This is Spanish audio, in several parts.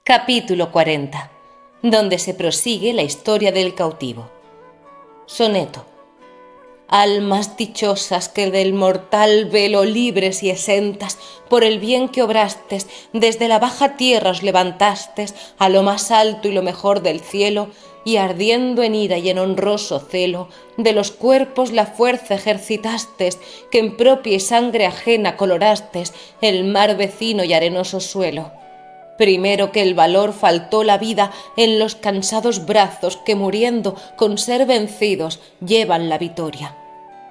Capítulo 40, donde se prosigue la historia del cautivo. Soneto. Almas dichosas que del mortal velo libres y exentas, por el bien que obrastes, desde la baja tierra os levantastes a lo más alto y lo mejor del cielo, y ardiendo en ira y en honroso celo, de los cuerpos la fuerza ejercitastes, que en propia y sangre ajena colorastes el mar vecino y arenoso suelo. Primero que el valor faltó la vida en los cansados brazos que muriendo con ser vencidos llevan la victoria.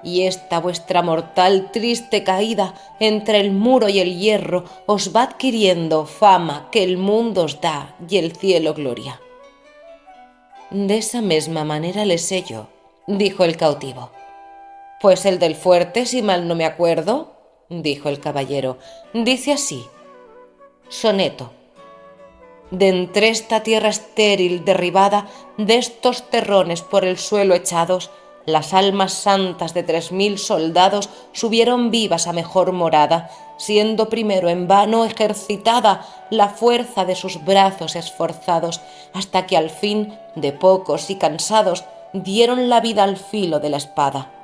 Y esta vuestra mortal triste caída entre el muro y el hierro os va adquiriendo fama que el mundo os da y el cielo gloria. De esa misma manera le sé yo, dijo el cautivo. Pues el del fuerte, si mal no me acuerdo, dijo el caballero, dice así. Soneto. De entre esta tierra estéril derribada, de estos terrones por el suelo echados, las almas santas de 3000 soldados subieron vivas a mejor morada, siendo primero en vano ejercitada la fuerza de sus brazos esforzados, hasta que al fin, de pocos y cansados, dieron la vida al filo de la espada.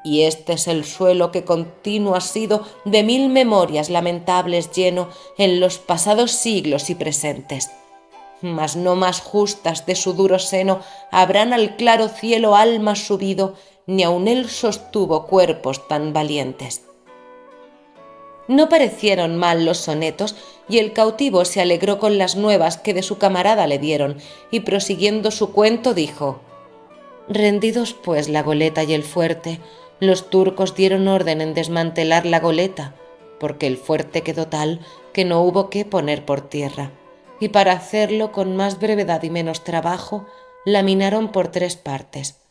Y este es el suelo que continuo ha sido de 1000 memorias lamentables lleno en los pasados siglos y presentes. Mas no más justas de su duro seno habrán al claro cielo almas subido, ni aun él sostuvo cuerpos tan valientes. No parecieron mal los sonetos, y el cautivo se alegró con las nuevas que de su camarada le dieron, y prosiguiendo su cuento dijo: rendidos pues la goleta y el fuerte, los turcos dieron orden en desmantelar la goleta, porque el fuerte quedó tal que no hubo qué poner por tierra, y para hacerlo con más brevedad y menos trabajo, la minaron por 3 partes,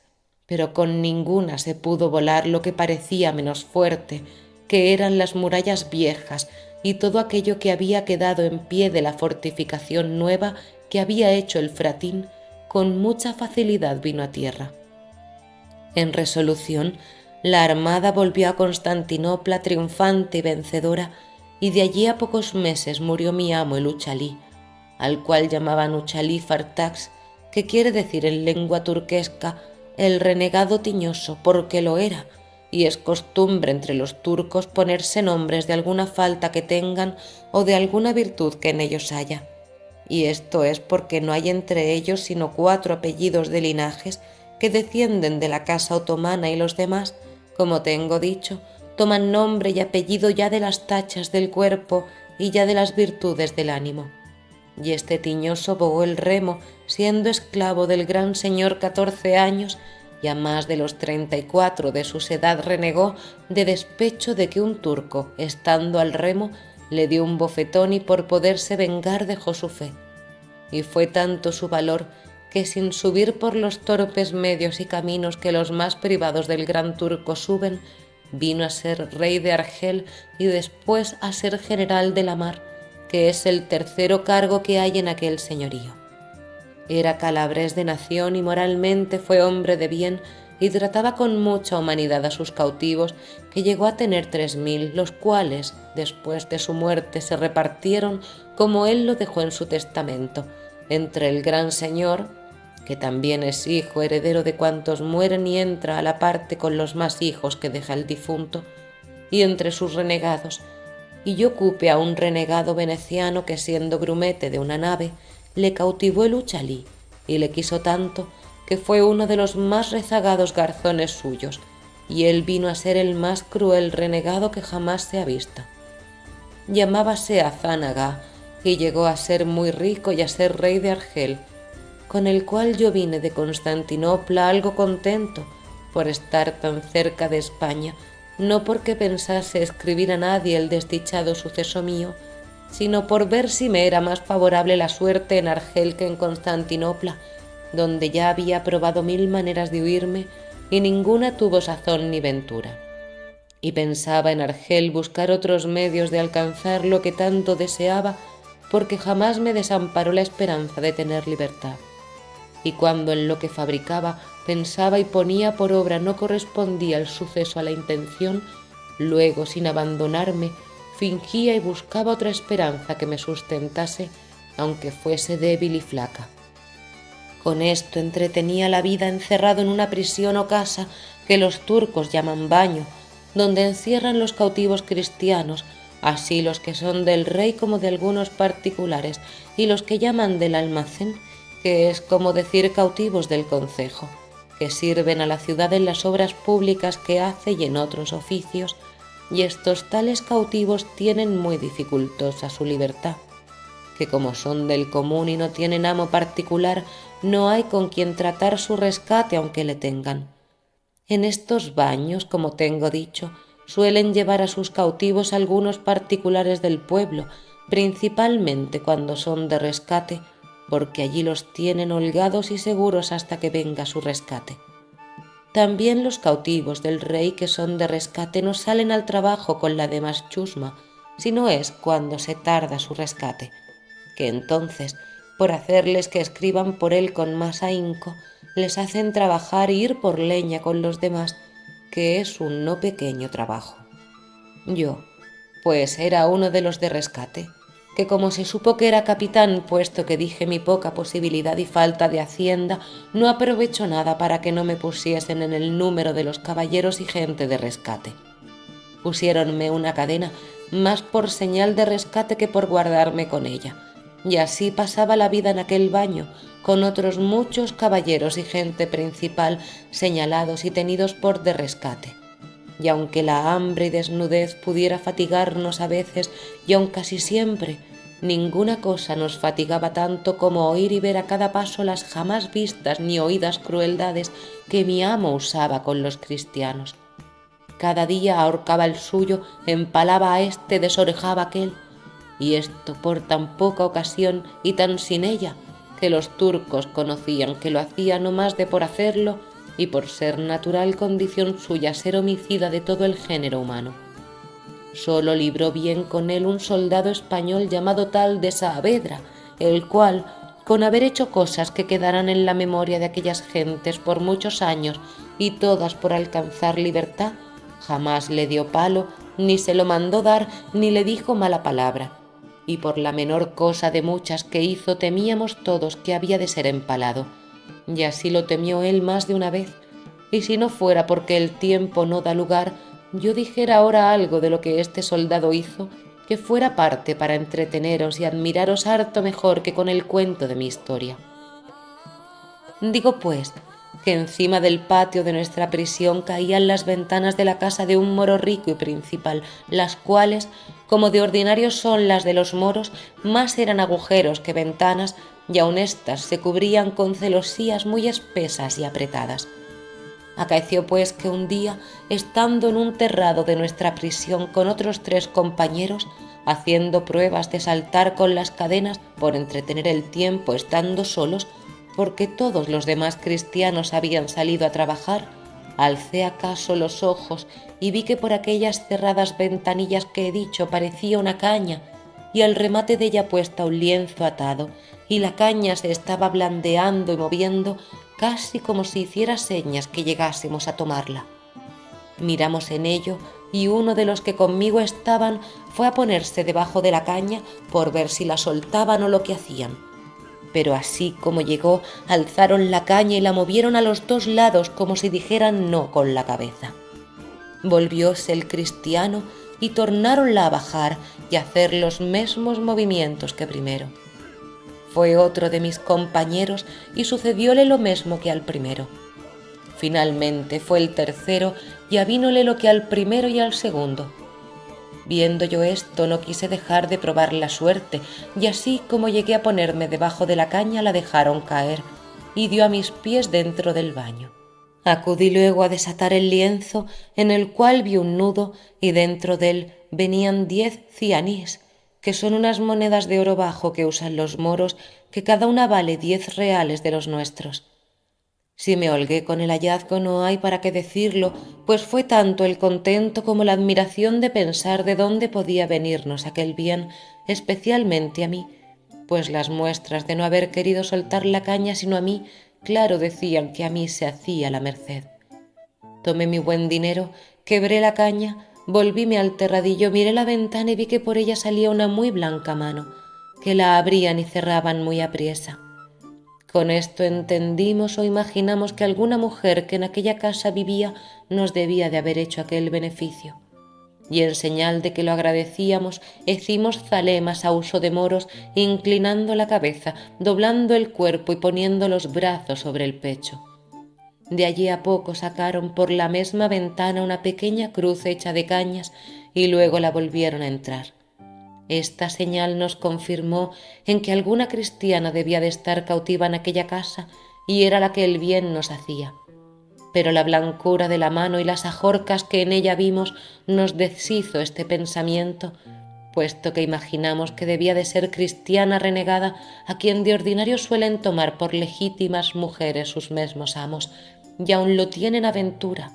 pero con ninguna se pudo volar lo que parecía menos fuerte, que eran las murallas viejas y todo aquello que había quedado en pie de la fortificación nueva que había hecho el fratín, con mucha facilidad vino a tierra. En resolución, la armada volvió a Constantinopla triunfante y vencedora, y de allí a pocos meses murió mi amo el Uchalí, al cual llamaban Uchalí Fartax, que quiere decir en lengua turquesca el renegado tiñoso, porque lo era, y es costumbre entre los turcos ponerse nombres de alguna falta que tengan o de alguna virtud que en ellos haya. Y esto es porque no hay entre ellos sino 4 apellidos de linajes que descienden de la casa otomana, y los demás, como tengo dicho, toman nombre y apellido ya de las tachas del cuerpo y ya de las virtudes del ánimo. Y este tiñoso bogó el remo, siendo esclavo del gran señor 14 años, y a más de los 34 de su edad renegó de despecho de que un turco, estando al remo, le dio un bofetón y por poderse vengar dejó su fe. Y fue tanto su valor que sin subir por los torpes medios y caminos que los más privados del gran turco suben, vino a ser rey de Argel y después a ser general de la mar, que es el tercero cargo que hay en aquel señorío. Era calabrés de nación y moralmente fue hombre de bien, y trataba con mucha humanidad a sus cautivos, que llegó a tener 3000, los cuales, después de su muerte, se repartieron como él lo dejó en su testamento, entre el gran señor, que también es hijo heredero de cuantos mueren y entra a la parte con los más hijos que deja el difunto, y entre sus renegados, y yo cupe a un renegado veneciano que, siendo grumete de una nave, le cautivó el Uchalí y le quiso tanto que fue uno de los más rezagados garzones suyos, y él vino a ser el más cruel renegado que jamás se ha visto. Llamábase Hazán Agá y llegó a ser muy rico y a ser rey de Argel, con el cual yo vine de Constantinopla algo contento por estar tan cerca de España, no porque pensase escribir a nadie el desdichado suceso mío, sino por ver si me era más favorable la suerte en Argel que en Constantinopla, donde ya había probado 1000 maneras de huirme y ninguna tuvo sazón ni ventura. Y pensaba en Argel buscar otros medios de alcanzar lo que tanto deseaba, porque jamás me desamparó la esperanza de tener libertad. Y cuando en lo que fabricaba, pensaba y ponía por obra no correspondía el suceso a la intención, luego, sin abandonarme, fingía y buscaba otra esperanza que me sustentase, aunque fuese débil y flaca. Con esto entretenía la vida encerrado en una prisión o casa que los turcos llaman baño, donde encierran los cautivos cristianos, así los que son del rey como de algunos particulares, y los que llaman del almacén, que es como decir cautivos del concejo, que sirven a la ciudad en las obras públicas que hace y en otros oficios, y estos tales cautivos tienen muy dificultosa su libertad, que como son del común y no tienen amo particular, no hay con quien tratar su rescate aunque le tengan. En estos baños, como tengo dicho, suelen llevar a sus cautivos algunos particulares del pueblo, principalmente cuando son de rescate, porque allí los tienen holgados y seguros hasta que venga su rescate. También los cautivos del rey que son de rescate no salen al trabajo con la demás chusma, sino es cuando se tarda su rescate, que entonces, por hacerles que escriban por él con más ahínco, les hacen trabajar e ir por leña con los demás, que es un no pequeño trabajo. Yo, pues era uno de los de rescate, que como se supo que era capitán, puesto que dije mi poca posibilidad y falta de hacienda, no aprovecho nada para que no me pusiesen en el número de los caballeros y gente de rescate. Pusiéronme una cadena, más por señal de rescate que por guardarme con ella, y así pasaba la vida en aquel baño, con otros muchos caballeros y gente principal señalados y tenidos por de rescate. Y aunque la hambre y desnudez pudiera fatigarnos a veces, y aun casi siempre, ninguna cosa nos fatigaba tanto como oír y ver a cada paso las jamás vistas ni oídas crueldades que mi amo usaba con los cristianos. Cada día ahorcaba el suyo, empalaba a éste, desorejaba a aquel, y esto por tan poca ocasión y tan sin ella, que los turcos conocían que lo hacía no más de por hacerlo y por ser natural condición suya ser homicida de todo el género humano. Solo libró bien con él un soldado español llamado tal de Saavedra, el cual, con haber hecho cosas que quedarán en la memoria de aquellas gentes por muchos años y todas por alcanzar libertad, jamás le dio palo, ni se lo mandó dar, ni le dijo mala palabra, y por la menor cosa de muchas que hizo temíamos todos que había de ser empalado, y así lo temió él más de una vez, y si no fuera porque el tiempo no da lugar, yo dijera ahora algo de lo que este soldado hizo, que fuera parte para entreteneros y admiraros harto mejor que con el cuento de mi historia. Digo pues, que encima del patio de nuestra prisión caían las ventanas de la casa de un moro rico y principal, las cuales, como de ordinario son las de los moros, más eran agujeros que ventanas, y aun éstas se cubrían con celosías muy espesas y apretadas. Acaeció pues que un día, estando en un terrado de nuestra prisión con otros 3 compañeros, haciendo pruebas de saltar con las cadenas por entretener el tiempo estando solos, porque todos los demás cristianos habían salido a trabajar, alcé acaso los ojos y vi que por aquellas cerradas ventanillas que he dicho parecía una caña, y al remate de ella puesta un lienzo atado, y la caña se estaba blandeando y moviendo, casi como si hiciera señas que llegásemos a tomarla. Miramos en ello, y uno de los que conmigo estaban fue a ponerse debajo de la caña por ver si la soltaban o lo que hacían. Pero así como llegó, alzaron la caña y la movieron a los 2 lados como si dijeran no con la cabeza. Volvióse el cristiano y tornáronla a bajar y a hacer los mesmos movimientos que primero. Fue otro de mis compañeros y sucedióle lo mismo que al primero. Finalmente fue el tercero y avínole lo que al primero y al segundo. Viendo yo esto, no quise dejar de probar la suerte, y así como llegué a ponerme debajo de la caña, la dejaron caer, y dio a mis pies dentro del baño. Acudí luego a desatar el lienzo, en el cual vi un nudo, y dentro de él venían 10 cianís, que son unas monedas de oro bajo que usan los moros, que cada una vale 10 reales de los nuestros. Si me holgué con el hallazgo no hay para qué decirlo, pues fue tanto el contento como la admiración de pensar de dónde podía venirnos aquel bien, especialmente a mí, pues las muestras de no haber querido soltar la caña sino a mí, claro decían que a mí se hacía la merced. Tomé mi buen dinero, quebré la caña, volvíme al terradillo, miré la ventana y vi que por ella salía una muy blanca mano, que la abrían y cerraban muy apriesa. Con esto entendimos o imaginamos que alguna mujer que en aquella casa vivía nos debía de haber hecho aquel beneficio. Y en señal de que lo agradecíamos, hicimos zalemas a uso de moros, inclinando la cabeza, doblando el cuerpo y poniendo los brazos sobre el pecho. De allí a poco sacaron por la misma ventana una pequeña cruz hecha de cañas y luego la volvieron a entrar. Esta señal nos confirmó en que alguna cristiana debía de estar cautiva en aquella casa y era la que el bien nos hacía. Pero la blancura de la mano y las ajorcas que en ella vimos nos deshizo este pensamiento, puesto que imaginamos que debía de ser cristiana renegada a quien de ordinario suelen tomar por legítimas mujeres sus mesmos amos, y aun lo tienen a ventura,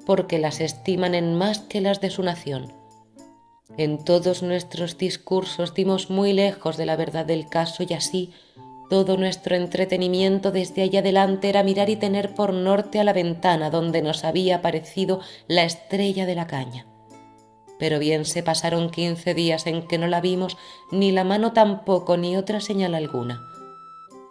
porque las estiman en más que las de su nación. En todos nuestros discursos dimos muy lejos de la verdad del caso y así todo nuestro entretenimiento desde allá adelante era mirar y tener por norte a la ventana donde nos había aparecido la estrella de la caña. Pero bien se pasaron 15 días en que no la vimos, ni la mano tampoco, ni otra señal alguna.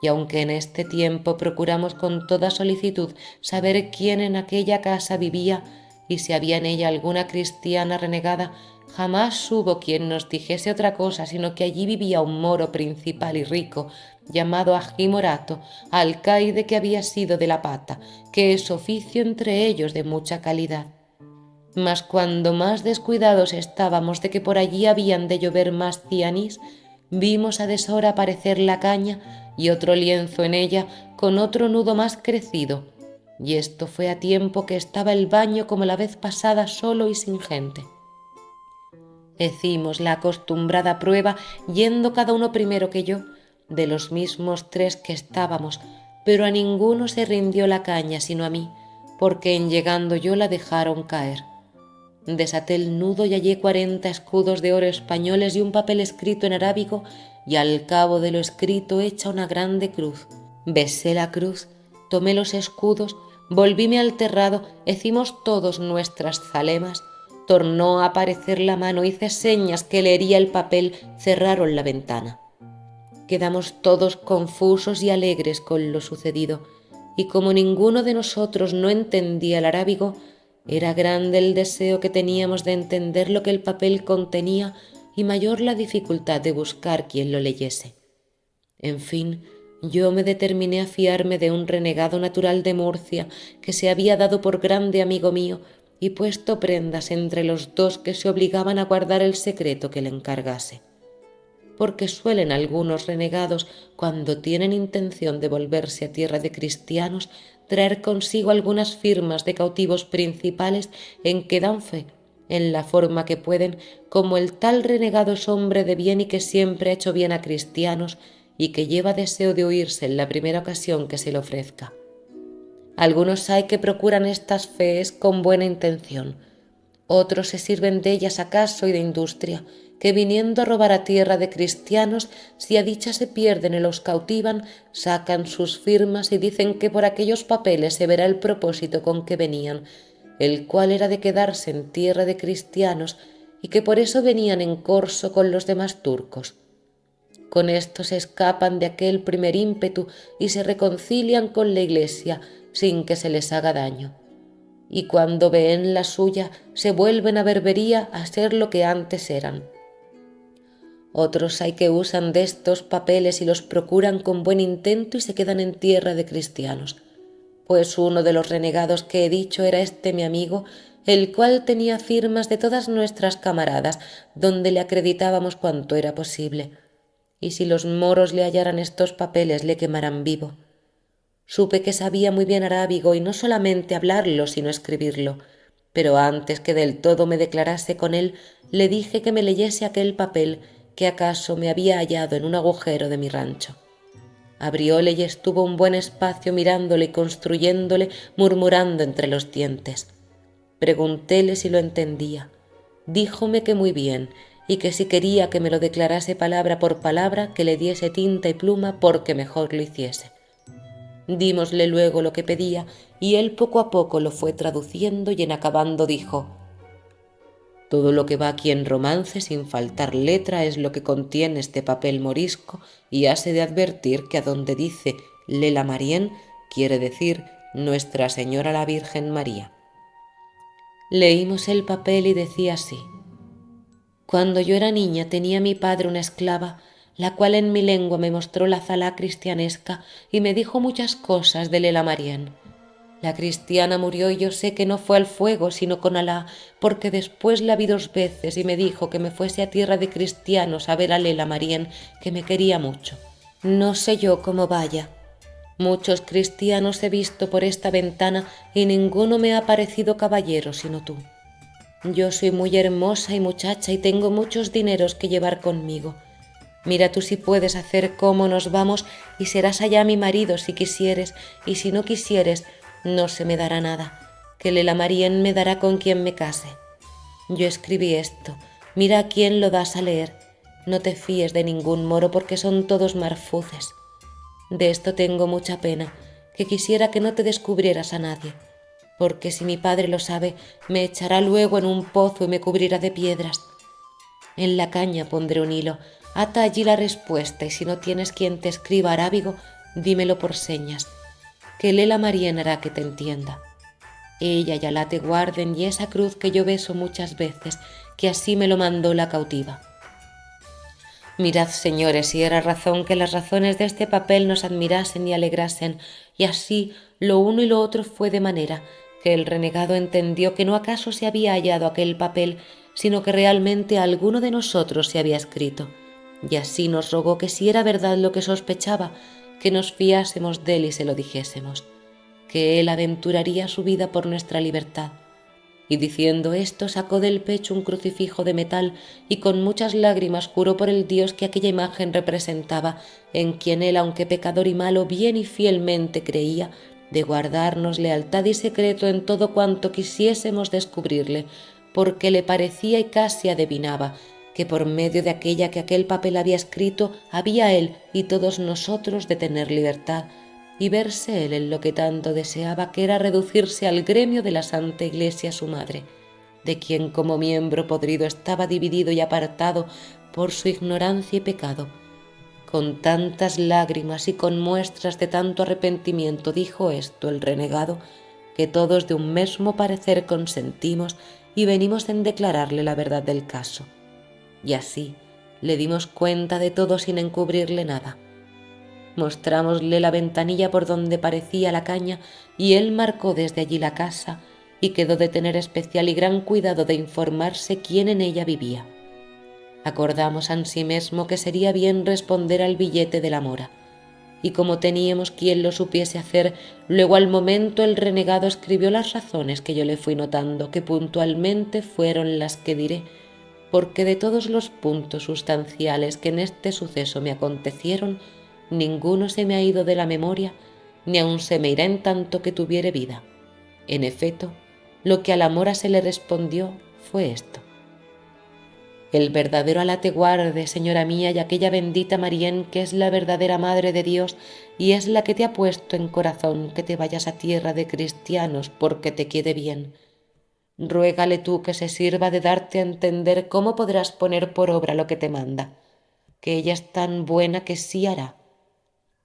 Y aunque en este tiempo procuramos con toda solicitud saber quién en aquella casa vivía y si había en ella alguna cristiana renegada, jamás hubo quien nos dijese otra cosa, sino que allí vivía un moro principal y rico, llamado Agi Morato, alcaide que había sido de la Pata, que es oficio entre ellos de mucha calidad. Mas cuando más descuidados estábamos de que por allí habían de llover más cianís, vimos a deshora aparecer la caña y otro lienzo en ella con otro nudo más crecido, y esto fue a tiempo que estaba el baño como la vez pasada solo y sin gente. Hicimos la acostumbrada prueba, yendo cada uno primero que yo, de los mismos 3 que estábamos, pero a ninguno se rindió la caña sino a mí, porque en llegando yo la dejaron caer. Desaté el nudo y hallé 40 escudos de oro españoles y un papel escrito en arábigo, y al cabo de lo escrito hecha una grande cruz. Besé la cruz, tomé los escudos, volvíme al terrado, hicimos todos nuestras zalemas, tornó a aparecer la mano, hice señas que leería el papel, cerraron la ventana. Quedamos todos confusos y alegres con lo sucedido, y como ninguno de nosotros no entendía el arábigo, era grande el deseo que teníamos de entender lo que el papel contenía y mayor la dificultad de buscar quien lo leyese. En fin, yo me determiné a fiarme de un renegado natural de Murcia que se había dado por grande amigo mío y puesto prendas entre los dos que se obligaban a guardar el secreto que le encargase. Porque suelen algunos renegados, cuando tienen intención de volverse a tierra de cristianos, traer consigo algunas firmas de cautivos principales en que dan fe, en la forma que pueden, como el tal renegado es hombre de bien y que siempre ha hecho bien a cristianos y que lleva deseo de huirse en la primera ocasión que se le ofrezca. Algunos hay que procuran estas fees con buena intención, otros se sirven de ellas acaso y de industria, que viniendo a robar a tierra de cristianos, si a dicha se pierden y los cautivan, sacan sus firmas y dicen que por aquellos papeles se verá el propósito con que venían, el cual era de quedarse en tierra de cristianos y que por eso venían en corso con los demás turcos. Con esto se escapan de aquel primer ímpetu y se reconcilian con la Iglesia sin que se les haga daño. Y cuando ven la suya, se vuelven a berbería a ser lo que antes eran. Otros hay que usan de estos papeles y los procuran con buen intento y se quedan en tierra de cristianos. Pues uno de los renegados que he dicho era este mi amigo, el cual tenía firmas de todas nuestras camaradas, donde le acreditábamos cuanto era posible. Y si los moros le hallaran estos papeles, le quemarán vivo. Supe que sabía muy bien arábigo y no solamente hablarlo, sino escribirlo, pero antes que del todo me declarase con él, le dije que me leyese aquel papel que acaso me había hallado en un agujero de mi rancho. Abrióle y estuvo un buen espacio mirándole y construyéndole, murmurando entre los dientes. Preguntéle si lo entendía. Díjome que muy bien, y que si quería que me lo declarase palabra por palabra, que le diese tinta y pluma porque mejor lo hiciese. Dímosle luego lo que pedía, y él poco a poco lo fue traduciendo y en acabando dijo: Todo lo que va aquí en romance sin faltar letra es lo que contiene este papel morisco y hase de advertir que a donde dice Lela Marien quiere decir Nuestra Señora la Virgen María. Leímos el papel y decía así: Cuando yo era niña tenía mi padre una esclava, la cual en mi lengua me mostró la zalá cristianesca y me dijo muchas cosas de Lela Marien. La cristiana murió y yo sé que no fue al fuego, sino con Alá, porque después la vi 2 veces y me dijo que me fuese a tierra de cristianos a ver a Lela Marien, que me quería mucho. No sé yo cómo vaya. Muchos cristianos he visto por esta ventana y ninguno me ha parecido caballero sino tú. Yo soy muy hermosa y muchacha y tengo muchos dineros que llevar conmigo. Mira tú si puedes hacer cómo nos vamos y serás allá mi marido si quisieres, y si no quisieres, no se me dará nada, que Lela Marien me dará con quien me case. Yo escribí esto, mira a quién lo das a leer. No te fíes de ningún moro porque son todos marfuces. De esto tengo mucha pena, que quisiera que no te descubrieras a nadie, porque si mi padre lo sabe, me echará luego en un pozo y me cubrirá de piedras. En la caña pondré un hilo, ata allí la respuesta y si no tienes quien te escriba arábigo, dímelo por señas, que Lela Marien hará que te entienda. Ella y Alá te guarden y esa cruz que yo beso muchas veces, que así me lo mandó la cautiva. Mirad, señores, si era razón que las razones de este papel nos admirasen y alegrasen, y así lo uno y lo otro fue de manera que el renegado entendió que no acaso se había hallado aquel papel, sino que realmente a alguno de nosotros se había escrito, y así nos rogó que si era verdad lo que sospechaba, que nos fiásemos de él y se lo dijésemos, que él aventuraría su vida por nuestra libertad. Y diciendo esto sacó del pecho un crucifijo de metal y con muchas lágrimas juró por el Dios que aquella imagen representaba, en quien él, aunque pecador y malo, bien y fielmente creía, de guardarnos lealtad y secreto en todo cuanto quisiésemos descubrirle, porque le parecía y casi adivinaba que por medio de aquella que aquel papel había escrito había él y todos nosotros de tener libertad, y verse él en lo que tanto deseaba, que era reducirse al gremio de la Santa Iglesia su madre, de quien como miembro podrido estaba dividido y apartado por su ignorancia y pecado. Con tantas lágrimas y con muestras de tanto arrepentimiento dijo esto el renegado, que todos de un mesmo parecer consentimos y venimos en declararle la verdad del caso. Y así le dimos cuenta de todo sin encubrirle nada. Mostrámosle la ventanilla por donde parecía la caña y él marcó desde allí la casa y quedó de tener especial y gran cuidado de informarse quién en ella vivía. Acordamos ansimesmo que sería bien responder al billete de la mora, y como teníamos quien lo supiese hacer, luego al momento el renegado escribió las razones que yo le fui notando, que puntualmente fueron las que diré, porque de todos los puntos sustanciales que en este suceso me acontecieron, ninguno se me ha ido de la memoria, ni aun se me irá en tanto que tuviere vida. En efecto, lo que a la mora se le respondió fue esto: el verdadero Alá te guarde, señora mía, y aquella bendita Marien, que es la verdadera Madre de Dios, y es la que te ha puesto en corazón que te vayas a tierra de cristianos porque te quede bien. Ruégale tú que se sirva de darte a entender cómo podrás poner por obra lo que te manda, que ella es tan buena que sí hará.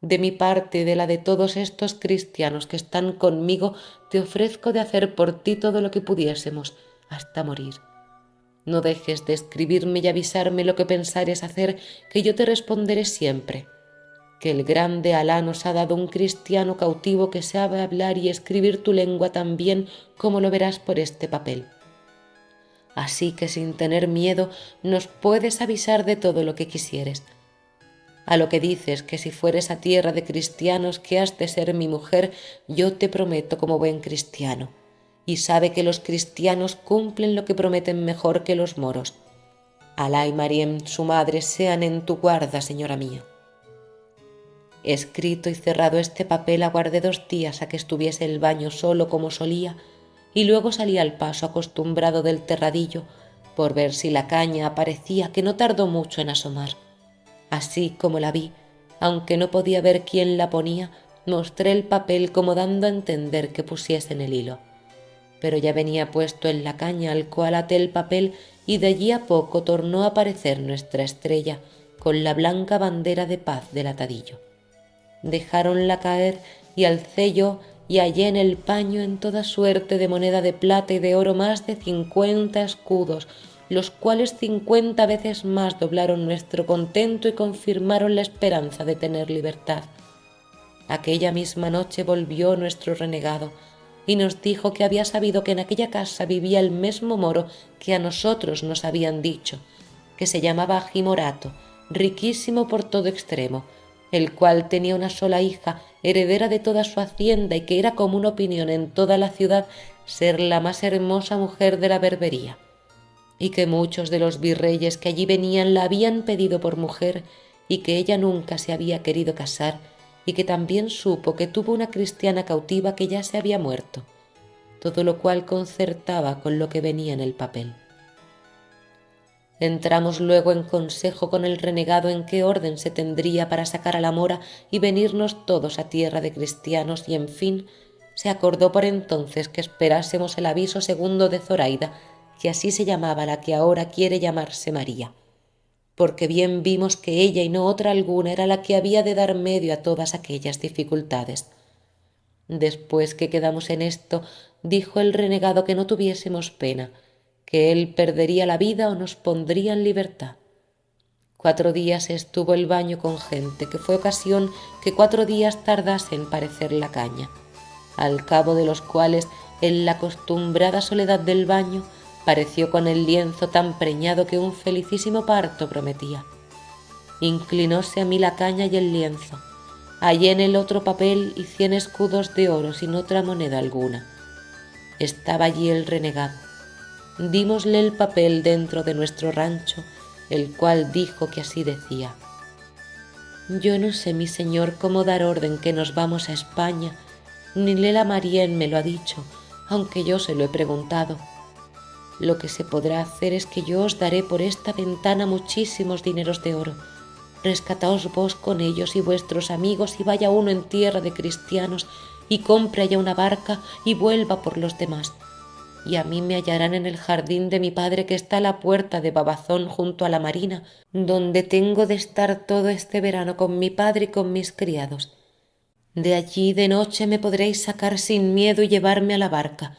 De mi parte y de la de todos estos cristianos que están conmigo, te ofrezco de hacer por ti todo lo que pudiésemos, hasta morir. No dejes de escribirme y avisarme lo que pensares hacer, que yo te responderé siempre, que el grande Alá nos ha dado un cristiano cautivo que sabe hablar y escribir tu lengua tan bien como lo verás por este papel. Así que sin tener miedo nos puedes avisar de todo lo que quisieres. A lo que dices que si fueres a tierra de cristianos que has de ser mi mujer, yo te prometo como buen cristiano, y sabe que los cristianos cumplen lo que prometen mejor que los moros. Alá y Mariem, su madre, sean en tu guarda, señora mía. Escrito y cerrado este papel, aguardé 2 días a que estuviese el baño solo como solía, y luego salí al paso acostumbrado del terradillo, por ver si la caña aparecía, que no tardó mucho en asomar. Así como la vi, aunque no podía ver quién la ponía, mostré el papel como dando a entender que pusiesen el hilo. pero ya venía puesto en la caña, al cual até el papel, y de allí a poco tornó a aparecer nuestra estrella con la blanca bandera de paz del atadillo. Dejáronla caer y alcé yo y hallé en el paño en toda suerte de moneda de plata y de oro más de 50 escudos, los cuales 50 veces más doblaron nuestro contento y confirmaron la esperanza de tener libertad. Aquella misma noche volvió nuestro renegado y nos dijo que había sabido que en aquella casa vivía el mismo moro que a nosotros nos habían dicho, que se llamaba Agi Morato, riquísimo por todo extremo, el cual tenía una sola hija, heredera de toda su hacienda, y que era común opinión en toda la ciudad ser la más hermosa mujer de la Berbería, y que muchos de los virreyes que allí venían la habían pedido por mujer, y que ella nunca se había querido casar, y que también supo que tuvo una cristiana cautiva que ya se había muerto, todo lo cual concertaba con lo que venía en el papel. Entramos luego en consejo con el renegado en qué orden se tendría para sacar a la mora y venirnos todos a tierra de cristianos, y en fin se acordó por entonces que esperásemos el aviso segundo de Zoraida, que así se llamaba la que ahora quiere llamarse María, porque bien vimos que ella y no otra alguna era la que había de dar medio a todas aquellas dificultades. Después que quedamos en esto, dijo el renegado que no tuviésemos pena, que él perdería la vida o nos pondría en libertad. 4 días estuvo el baño con gente, que fue ocasión que 4 días tardase en parecer la caña, al cabo de los cuales, en la acostumbrada soledad del baño, pareció con el lienzo tan preñado que un felicísimo parto prometía. Inclinóse a mí la caña y el lienzo, hallé en el otro papel y 100 escudos de oro sin otra moneda alguna. Estaba allí el renegado. Dímosle el papel dentro de nuestro rancho, el cual dijo que así decía: «Yo no sé, mi señor, cómo dar orden que nos vamos a España, ni Lela Marién me lo ha dicho, aunque yo se lo he preguntado. Lo que se podrá hacer es que yo os daré por esta ventana muchísimos dineros de oro. Rescataos vos con ellos y vuestros amigos, y vaya uno en tierra de cristianos y compre allá una barca y vuelva por los demás. Y a mí me hallarán en el jardín de mi padre, que está a la puerta de Babazón junto a la marina, donde tengo de estar todo este verano con mi padre y con mis criados. De allí de noche me podréis sacar sin miedo y llevarme a la barca.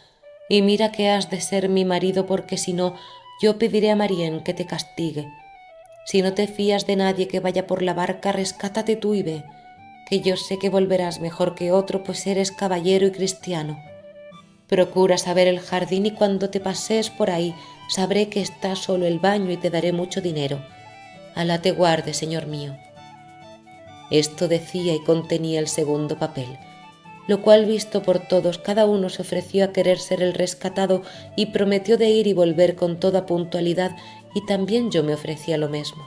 Y mira que has de ser mi marido, porque si no, yo pediré a Marién que te castigue. Si no te fías de nadie que vaya por la barca, rescátate tú y ve, que yo sé que volverás mejor que otro, pues eres caballero y cristiano. Procura saber el jardín, y cuando te pasees por ahí sabré que está solo el baño y te daré mucho dinero. Alá te guarde, señor mío». Esto decía y contenía el segundo papel, lo cual visto por todos, cada uno se ofreció a querer ser el rescatado y prometió de ir y volver con toda puntualidad, y también yo me ofrecía lo mismo.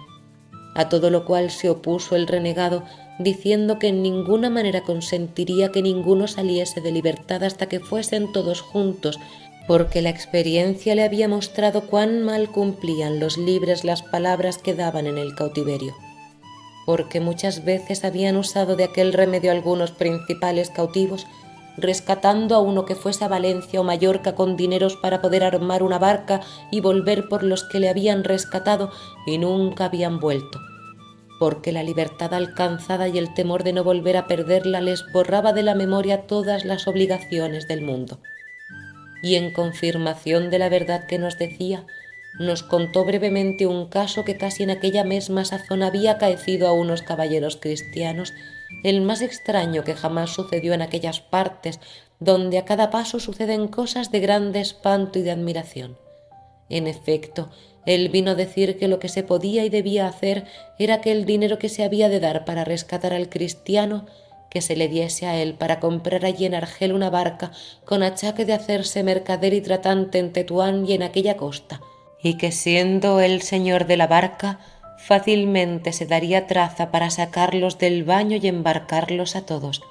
A todo lo cual se opuso el renegado, diciendo que en ninguna manera consentiría que ninguno saliese de libertad hasta que fuesen todos juntos, porque la experiencia le había mostrado cuán mal cumplían los libres las palabras que daban en el cautiverio, porque muchas veces habían usado de aquel remedio algunos principales cautivos, rescatando a uno que fuese a Valencia o Mallorca con dineros para poder armar una barca y volver por los que le habían rescatado, y nunca habían vuelto, porque la libertad alcanzada y el temor de no volver a perderla les borraba de la memoria todas las obligaciones del mundo. Y en confirmación de la verdad que nos decía, nos contó brevemente un caso que casi en aquella misma sazón había acaecido a unos caballeros cristianos, el más extraño que jamás sucedió en aquellas partes, donde a cada paso suceden cosas de grande espanto y de admiración. En efecto, él vino a decir que lo que se podía y debía hacer era que el dinero que se había de dar para rescatar al cristiano, que se le diese a él para comprar allí en Argel una barca con achaque de hacerse mercader y tratante en Tetuán y en aquella costa, y que siendo él señor de la barca, fácilmente se daría traza para sacarlos del baño y embarcarlos a todos,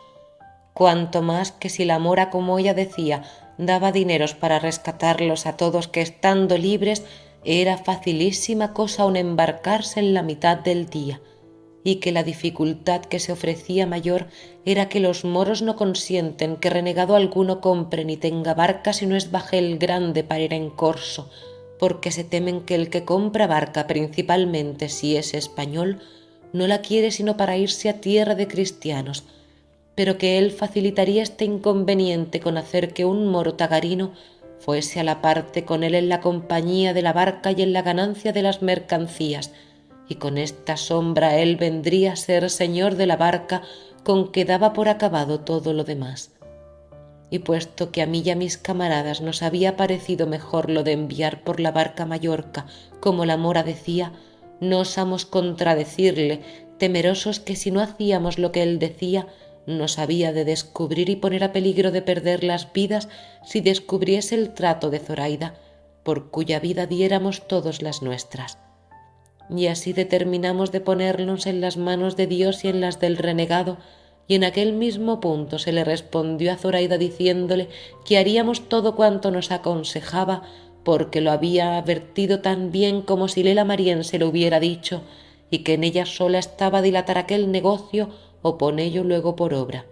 cuanto más que si la mora, como ella decía, daba dineros para rescatarlos a todos, que estando libres era facilísima cosa aun embarcarse en la mitad del día, y que la dificultad que se ofrecía mayor era que los moros no consienten que renegado alguno compre ni tenga barca si no es bajel grande para ir en corso, porque se temen que el que compra barca, principalmente si es español, no la quiere sino para irse a tierra de cristianos, pero que él facilitaría este inconveniente con hacer que un moro tagarino fuese a la parte con él en la compañía de la barca y en la ganancia de las mercancías, y con esta sombra él vendría a ser señor de la barca con que daba por acabado todo lo demás. Y puesto que a mí y a mis camaradas nos había parecido mejor lo de enviar por la barca Mallorca, como la mora decía, no osamos contradecirle, temerosos que si no hacíamos lo que él decía, nos había de descubrir y poner a peligro de perder las vidas si descubriese el trato de Zoraida, por cuya vida diéramos todos las nuestras. Y así determinamos de ponernos en las manos de Dios y en las del renegado, y en aquel mismo punto se le respondió a Zoraida diciéndole que haríamos todo cuanto nos aconsejaba, porque lo había advertido tan bien como si Lela Marién se lo hubiera dicho, y que en ella sola estaba dilatar aquel negocio o ponello luego por obra.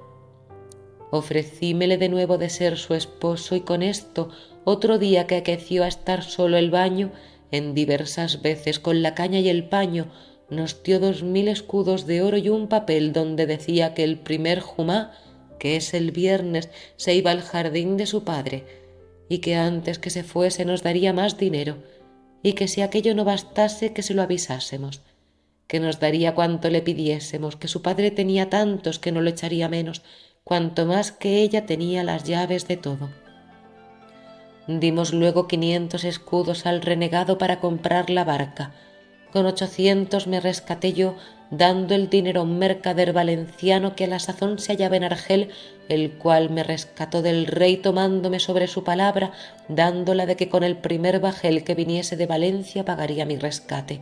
Ofrecímele de nuevo de ser su esposo, y con esto, otro día que aqueció a estar solo el baño, en diversas veces con la caña y el paño, nos dio 2000 escudos de oro y un papel donde decía que el primer jumá, que es el viernes, se iba al jardín de su padre, y que antes que se fuese nos daría más dinero, y que si aquello no bastase que se lo avisásemos, que nos daría cuanto le pidiésemos, que su padre tenía tantos que no lo echaría menos, cuanto más que ella tenía las llaves de todo. Dimos luego 500 escudos al renegado para comprar la barca. Con 800 me rescaté yo, dando el dinero a un mercader valenciano que a la sazón se hallaba en Argel, el cual me rescató del rey tomándome sobre su palabra, dándola de que con el primer bajel que viniese de Valencia pagaría mi rescate,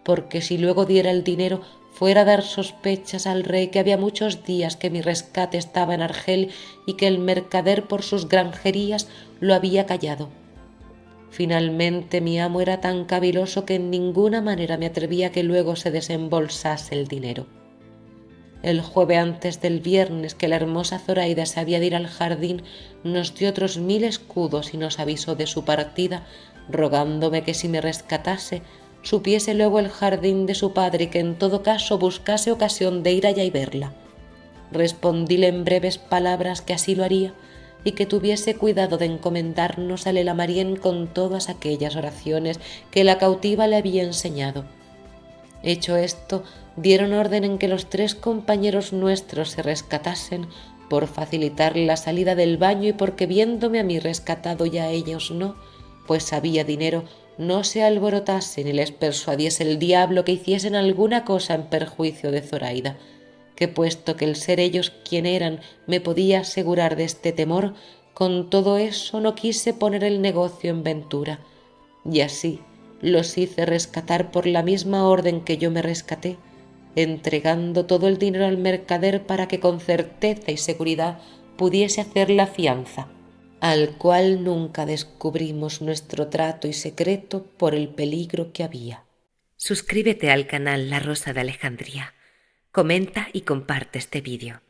porque si luego diera el dinero fuera a dar sospechas al rey que había muchos días que mi rescate estaba en Argel y que el mercader por sus granjerías lo había callado. Finalmente mi amo era tan caviloso que en ninguna manera me atrevía a que luego se desembolsase el dinero. El jueves antes del viernes que la hermosa Zoraida se había de ir al jardín, nos dio otros 1000 escudos y nos avisó de su partida, rogándome que si me rescatase, supiese luego el jardín de su padre y que en todo caso buscase ocasión de ir allá y verla. Respondíle en breves palabras que así lo haría y que tuviese cuidado de encomendarnos a Lela Marién con todas aquellas oraciones que la cautiva le había enseñado. Hecho esto, dieron orden en que los 3 compañeros nuestros se rescatasen por facilitar la salida del baño y porque viéndome a mí rescatado y a ellos no, pues había dinero, no se alborotasen y les persuadiese el diablo que hiciesen alguna cosa en perjuicio de Zoraida, que puesto que el ser ellos quien eran me podía asegurar de este temor, con todo eso no quise poner el negocio en ventura, y así los hice rescatar por la misma orden que yo me rescaté, entregando todo el dinero al mercader para que con certeza y seguridad pudiese hacer la fianza, al cual nunca descubrimos nuestro trato y secreto por el peligro que había. Suscríbete al canal La Rosa de Alejandría, comenta y comparte este vídeo.